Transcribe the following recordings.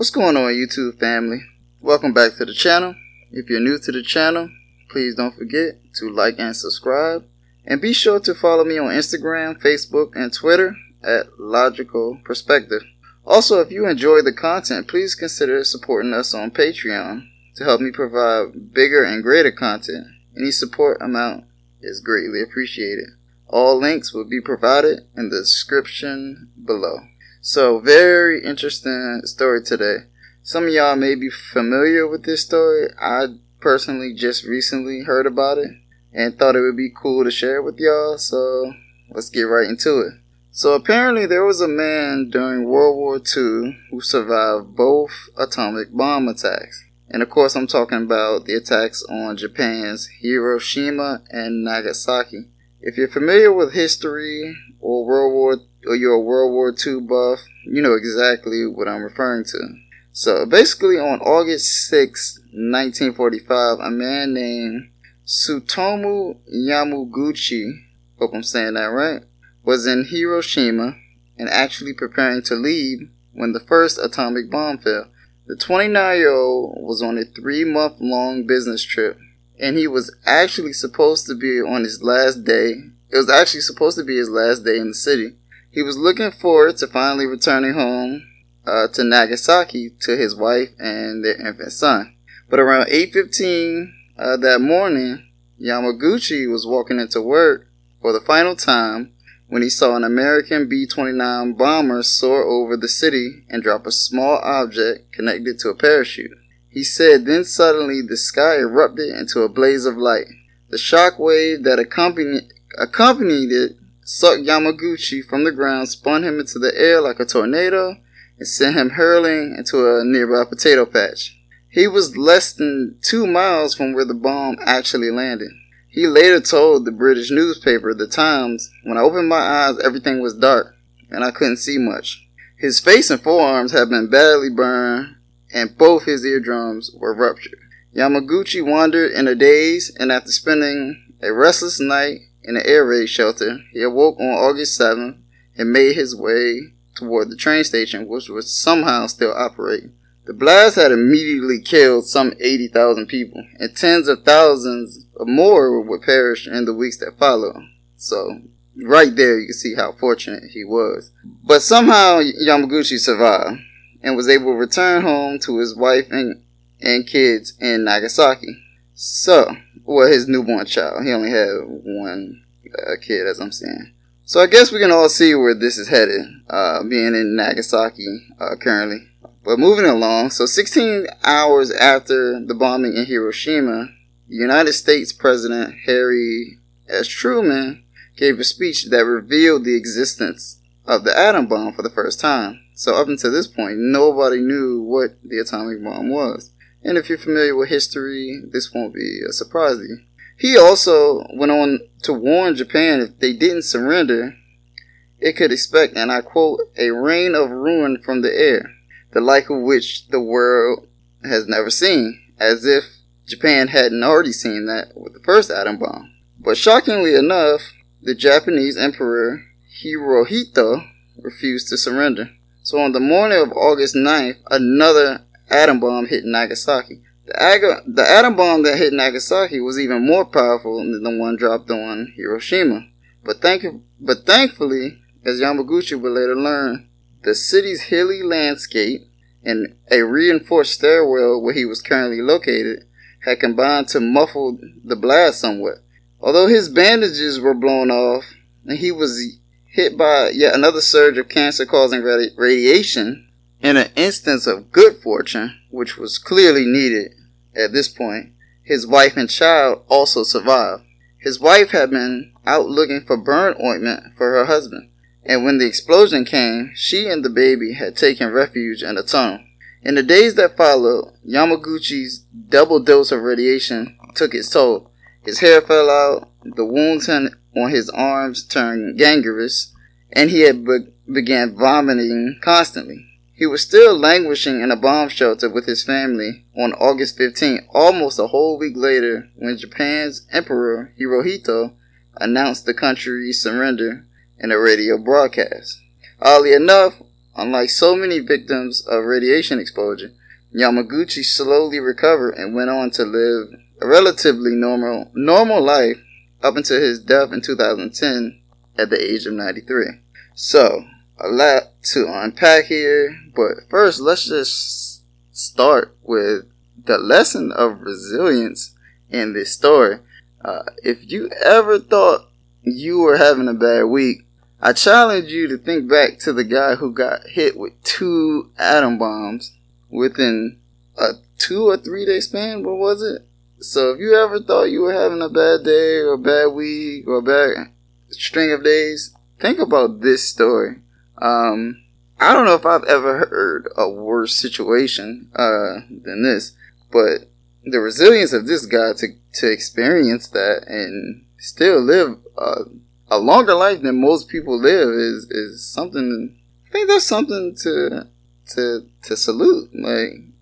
What's going on, YouTube family? Welcome back to the channel. If you're new to the channel, please don't forget to like and subscribe. And be sure to follow me on Instagram, Facebook, and Twitter at Logical Perspective. Also, if you enjoy the content, please consider supporting us on Patreon to help me provide bigger and greater content. Any support amount is greatly appreciated. All links will be provided in the description below. So, very interesting story today. Some of y'all may be familiar with this story. I personally just recently heard about it and thought it would be cool to share with y'all. So, let's get right into it. So, apparently there was a man during World War II who survived both atomic bomb attacks. And of course, I'm talking about the attacks on Japan's Hiroshima and Nagasaki. If you're familiar with history or you're a World War II buff, you know exactly what I'm referring to. So basically on August 6, 1945, a man named Tsutomu Yamaguchi, hope I'm saying that right, was in Hiroshima and actually preparing to leave when the first atomic bomb fell. The 29-year-old was on a 3-month-long business trip, and he was actually supposed to be on his last day. It was actually supposed to be his last day in the city. He was looking forward to finally returning home to Nagasaki to his wife and their infant son. But around 8:15 that morning, Yamaguchi was walking into work for the final time when he saw an American B-29 bomber soar over the city and drop a small object connected to a parachute. He said then suddenly the sky erupted into a blaze of light. The shock wave that accompanied it sucked Yamaguchi from the ground, spun him into the air like a tornado, and sent him hurling into a nearby potato patch. He was less than 2 miles from where the bomb actually landed. He later told the British newspaper, The Times, "When I opened my eyes, everything was dark, and I couldn't see much." His face and forearms had been badly burned, and both his eardrums were ruptured. Yamaguchi wandered in a daze, and after spending a restless night in an air raid shelter, he awoke on August 7th and made his way toward the train station, which was somehow still operating. The blast had immediately killed some 80,000 people, and tens of thousands more would perish in the weeks that followed. So, right there you can see how fortunate he was. But somehow Yamaguchi survived and was able to return home to his wife and kids in Nagasaki. So, his newborn child. He only had one kid, as I'm saying. So I guess we can all see where this is headed, being in Nagasaki currently. But moving along, so 16 hours after the bombing in Hiroshima, the United States President Harry S. Truman gave a speech that revealed the existence of the atom bomb for the first time. So up until this point, nobody knew what the atomic bomb was. And if you're familiar with history, this won't be a surprise to you. He also went on to warn Japan if they didn't surrender, it could expect, and I quote, "a rain of ruin from the air, the like of which the world has never seen," as if Japan hadn't already seen that with the first atom bomb. But shockingly enough, the Japanese Emperor Hirohito refused to surrender. So on the morning of August 9th, another atom bomb hit Nagasaki. The atom bomb that hit Nagasaki was even more powerful than the one dropped on Hiroshima. But thankfully, as Yamaguchi would later learn, the city's hilly landscape and a reinforced stairwell where he was currently located had combined to muffle the blast somewhat. Although his bandages were blown off and he was hit by yet another surge of cancer-causing radiation, in an instance of good fortune, which was clearly needed at this point, his wife and child also survived. His wife had been out looking for burn ointment for her husband, and when the explosion came, she and the baby had taken refuge in a tunnel. In the days that followed, Yamaguchi's double dose of radiation took its toll. His hair fell out, the wounds on his arms turned gangrenous, and he had began vomiting constantly. He was still languishing in a bomb shelter with his family on August 15, almost a whole week later, when Japan's Emperor Hirohito announced the country's surrender in a radio broadcast. Oddly enough, unlike so many victims of radiation exposure, Yamaguchi slowly recovered and went on to live a relatively normal life up until his death in 2010 at the age of 93. So, a lot to unpack here, but first let's just start with the lesson of resilience in this story. If you ever thought you were having a bad week, I challenge you to think back to the guy who got hit with 2 atom bombs within a 2 or 3 day span. What was it? So if you ever thought you were having a bad day or a bad week or a bad string of days, think about this story. I don't know if I've ever heard a worse situation than this, but the resilience of this guy to experience that and still live a longer life than most people live is something. I think that's something to salute.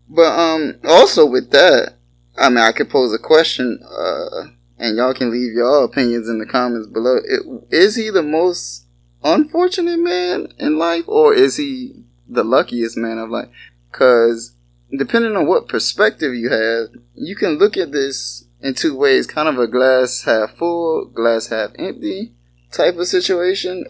But also with that, I mean, I could pose a question, and y'all can leave your opinions in the comments below. Is he the most unfortunate man in life, or is he the luckiest man of life? Because depending on what perspective you have, you can look at this in 2 ways, kind of a glass half full, glass half empty type of situation.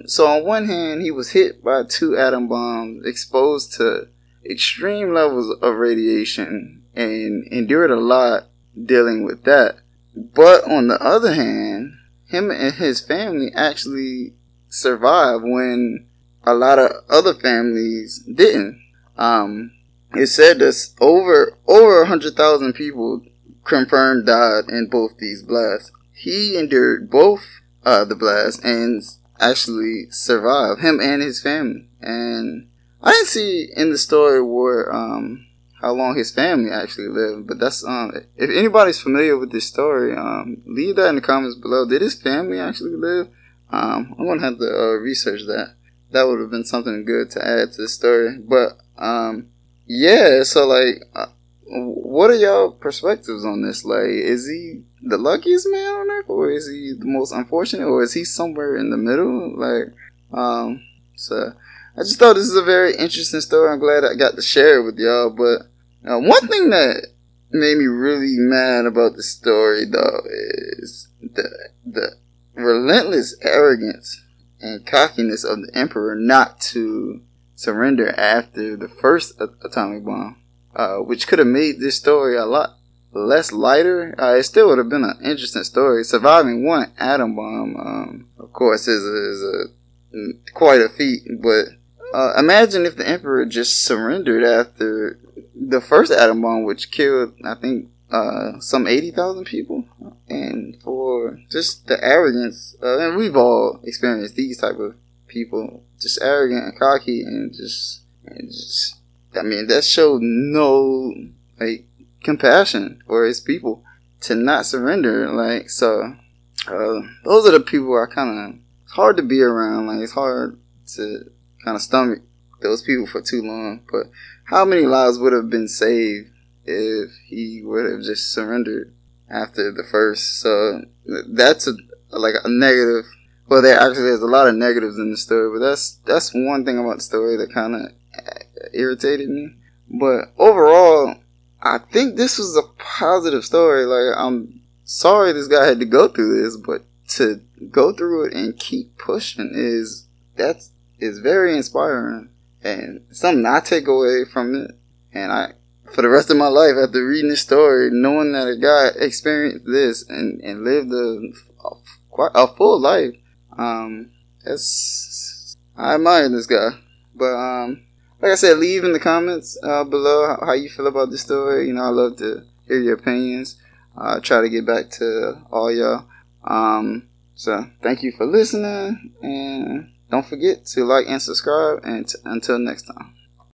So on one hand, he was hit by 2 atom bombs, exposed to extreme levels of radiation, and endured a lot dealing with that. But on the other hand, him and his family actually survived when a lot of other families didn't. It said that over 100,000 people confirmed died in both these blasts. He endured both the blasts and actually survived, him and his family. And I didn't see in the story where how long his family actually lived, but that's if anybody's familiar with this story, leave that in the comments below. Did his family actually live? I'm gonna have to research that. That would have been something good to add to the story. But yeah, so what are y'all perspectives on this? Is he the luckiest man on earth, or is he the most unfortunate, or is he somewhere in the middle? So I just thought this is a very interesting story. I'm glad I got to share it with y'all. But one thing that made me really mad about the story, though, is the relentless arrogance and cockiness of the emperor not to surrender after the first atomic bomb, which could have made this story a lot less lighter. It still would have been an interesting story. Surviving 1 atom bomb, of course, is quite a feat, but imagine if the emperor just surrendered after the first atom bomb, which killed, I think, some 80,000 people. And for just the arrogance, and we've all experienced these type of people, just arrogant and cocky, and just I mean, that showed no compassion for his people to not surrender. So those are the people it's hard to be around. It's hard to kind of stomach those people for too long. But how many lives would have been saved if he would have just surrendered after the first? So that's a negative. Well, there's a lot of negatives in the story, but that's one thing about the story that kind of irritated me. But overall, I think this was a positive story. I'm sorry this guy had to go through this, but to go through it and keep pushing is very inspiring, and something I take away from it. And for the rest of my life, after reading this story, knowing that a guy experienced this and lived quite a full life, I admire this guy. But like I said, leave in the comments below how you feel about this story. I love to hear your opinions. Try to get back to all y'all. So thank you for listening, and don't forget to like and subscribe, and until next time.